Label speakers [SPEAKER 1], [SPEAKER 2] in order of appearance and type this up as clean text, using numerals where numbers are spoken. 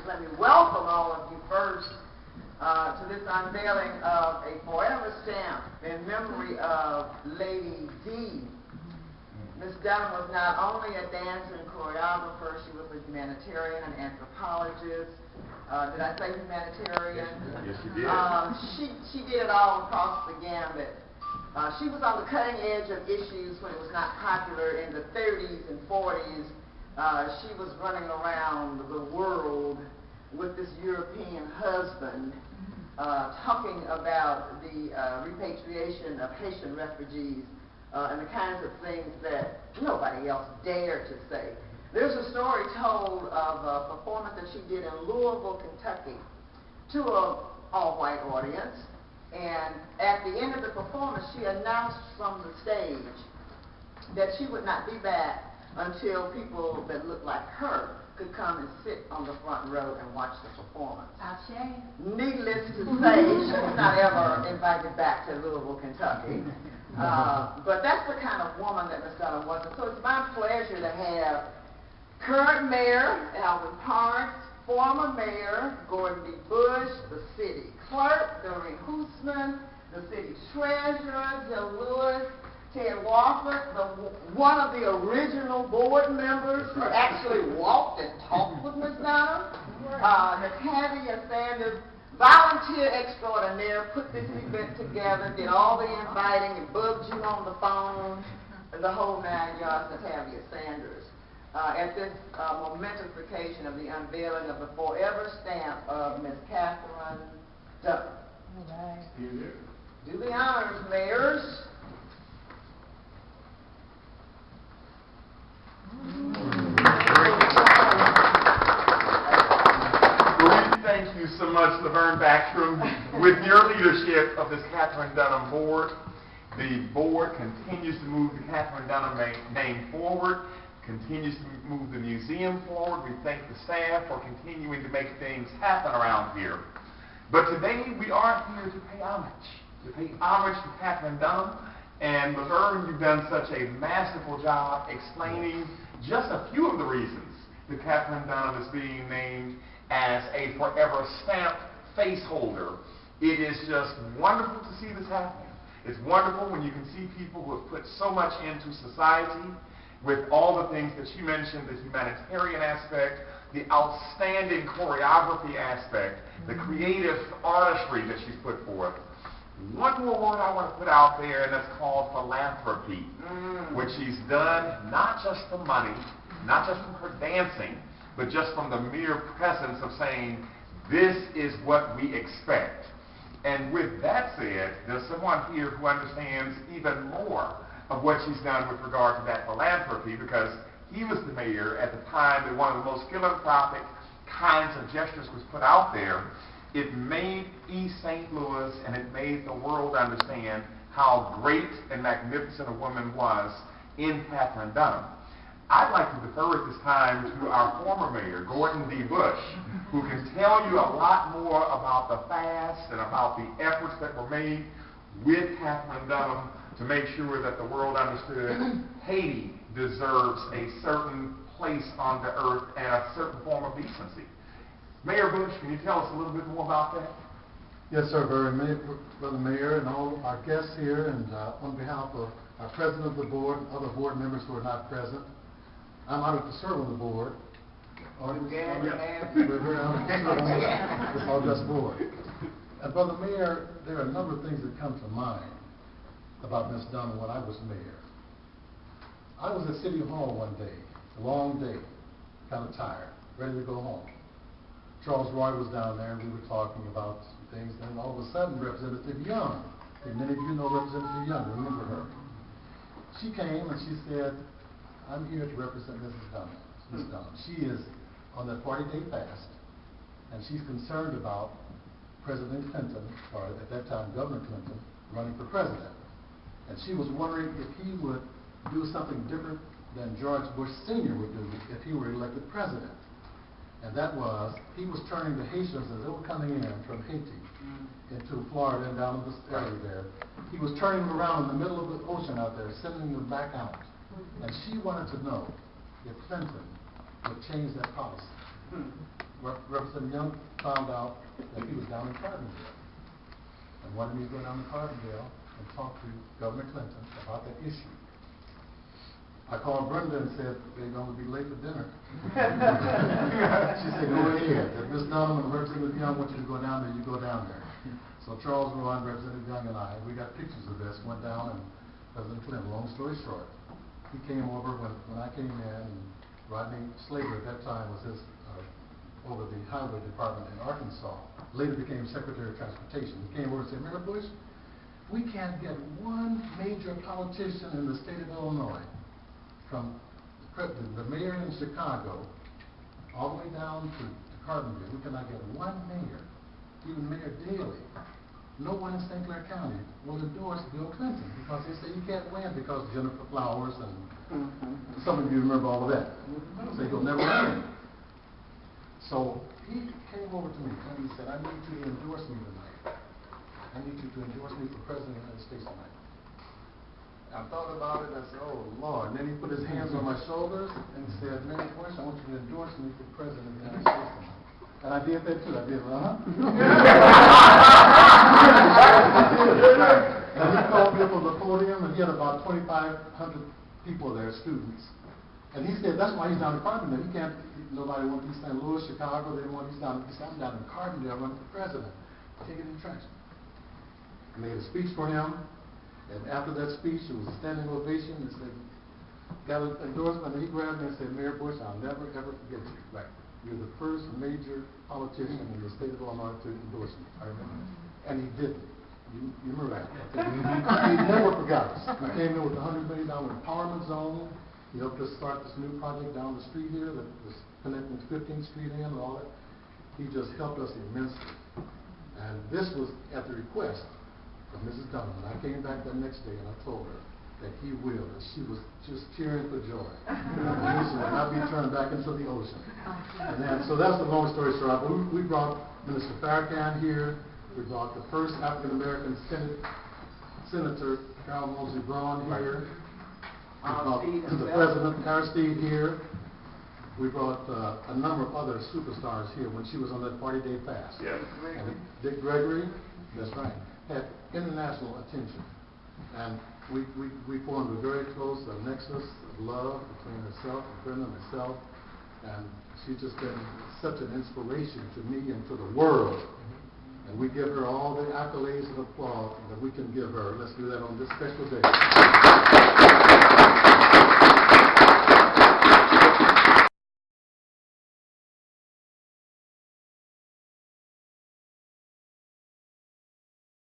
[SPEAKER 1] let me welcome all of you first to this unveiling of a forever stamp in memory of Lady D. Miss Dunham was not only a dancer and choreographer, she was a humanitarian, an anthropologist. Did I say humanitarian?
[SPEAKER 2] Yes, you did.
[SPEAKER 1] She did it all across the gambit. She was on the cutting edge of issues when it was not popular in the 30s and 40s. She was running around the world with this European husband talking about the repatriation of Haitian refugees and the kinds of things that nobody else dared to say. There's a story told of a performance that she did in Louisville, Kentucky to an all-white audience. And at the end of the performance, she announced from the stage that she would not be back until people that looked like her could come and sit on the front row and watch the performance. Needless to say, she was not ever invited back to Louisville, Kentucky. But that's the kind of woman that Miss Dunham was. And so it's my pleasure to have current Mayor Alvin Parks, former Mayor Gordon B. Bush, the city clerk Doreen Hoosman, the city treasurer Jill Lewis, Ted Wofford, one of the original board members who actually walked and talked with Miss Dunham, Natavia Sanders, volunteer extraordinaire, put this event together, did all the inviting and bugged you on the phone, and the whole 9 yards, Natavia Sanders. At this momentous occasion of the unveiling of the forever stamp of Miss Katherine Dunham.
[SPEAKER 2] Right.
[SPEAKER 1] Do the honors, mayors.
[SPEAKER 2] Thank you so much, Laverne Backstrom. With your leadership of this Katherine Dunham board, the board continues to move the Katherine Dunham name forward, continues to move the museum forward. We thank the staff for continuing to make things happen around here. But today we are here to pay homage to Katherine Dunham. And Laverne, you've done such a masterful job explaining just a few of the reasons that Katherine Dunham is being named as a forever stamped face holder. It is just wonderful to see this happening. It's wonderful when you can see people who have put so much into society with all the things that she mentioned, the humanitarian aspect, the outstanding choreography aspect, the creative artistry that she's put forth. One more word I want to put out there, and that's called philanthropy, which she's done not just from money, not just from her dancing, but just from the mere presence of saying, this is what we expect. And with that said, there's someone here who understands even more of what she's done with regard to that philanthropy, because he was the mayor at the time that one of the most philanthropic kinds of gestures was put out there. It made East St. Louis and it made the world understand how great and magnificent a woman was in Katherine Dunham. I'd like to defer at this time to our former mayor, Gordon B. Bush, who can tell you a lot more about the fast and about the efforts that were made with Katherine Dunham to make sure that the world understood Haiti deserves a certain place on the earth and a certain form of decency. Mayor Bush, can you tell us a little bit more about that?
[SPEAKER 3] Yes, sir. Brother Mayor and all our guests here, and on behalf of our president of the board and other board members who are not present, I'm honored to serve on the board. We're very honored to serve on this august board. And Brother Mayor, there are a number of things that come to mind about Miss Dunham when I was mayor. I was at City Hall one day, a long day, kind of tired, ready to go home. Charles Roy was down there, and we were talking about things, and all of a sudden, Representative Young, and many of you know Representative Young, remember her. She came and she said, I'm here to represent Mrs. Dunham. Ms. Dunham. She is on that 40-day fast, and she's concerned about President Clinton, or at that time Governor Clinton, running for president. And she was wondering if he would do something different than George Bush Sr. would do if he were elected president. And that was, he was turning the Haitians as they were coming in from Haiti into Florida and down in this area there. He was turning them around in the middle of the ocean out there, sending them back out. And she wanted to know if Clinton would change that policy. Representative Young found out that he was down in Carbondale and wanted me to go down to Carbondale and talk to Governor Clinton about that issue. I called Brenda and said, they're going to be late for dinner. She said, go ahead. If Ms. Dunham and Representative Young want you to go down there, you go down there. So Charles Rowan, Representative Young, and I, we got pictures of this, went down, and President Clinton, long story short, he came over when I came in, and Rodney Slater at that time was his, over the Highway Department in Arkansas, later became Secretary of Transportation. He came over and said, Mayor Bush, we can't get one major politician in the state of Illinois, from the mayor in Chicago all the way down to Carbondale. We cannot get one mayor, even Mayor Daley. No one in St. Clair County will endorse Bill Clinton because they say you can't win because Jennifer Flowers and some of you remember all of that. Say he'll never win. So he came over to me and he said, I need you to endorse me tonight. I need you to endorse me for President of the United States tonight. I thought about it, I said, oh Lord. And then he put his hands on my shoulders and he said, Mayor Bush, I want you to endorse me for President of the United States tonight. And I did that too. I did, And he called me up on the podium and he had about 2,500 people there, students. And he said, that's why he's down in Carbondale. He can't, nobody wants to be St. Louis, Chicago, they want, he's down in Carbondale running for president. Take it in traction. I made a speech for him. And after that speech, it was a standing ovation. He said, got an endorsement, and he grabbed me and said, Mayor Bush, I'll never, ever forget you. Like, you're the first major politician in the state of Illinois to endorse me. I remember that. And he didn't. You remember that? He never forgot us. He came in with a $100 million empowerment zone. He helped us start this new project down the street here that was connecting 15th Street in and all that. He just helped us immensely. And this was at the request of Mrs. Dunham. And I came back that next day and I told her that he will, and she was just cheering for joy. And this will not be turned back into the ocean. And then, so that's the long story short. But we brought Minister Farrakhan here. We brought the first African American Senator Carol Mosley Braun here. We brought the President Aristide here. We brought a number of other superstars here when she was on that 40-day fast.
[SPEAKER 2] Yes.
[SPEAKER 3] And Dick Gregory, that's right, had international attention. And we formed a very close nexus of love between herself and Brenda and myself. And she's just been such an inspiration to me and to the world. And we give her all the accolades and applause that we can give her. Let's do that on this special day.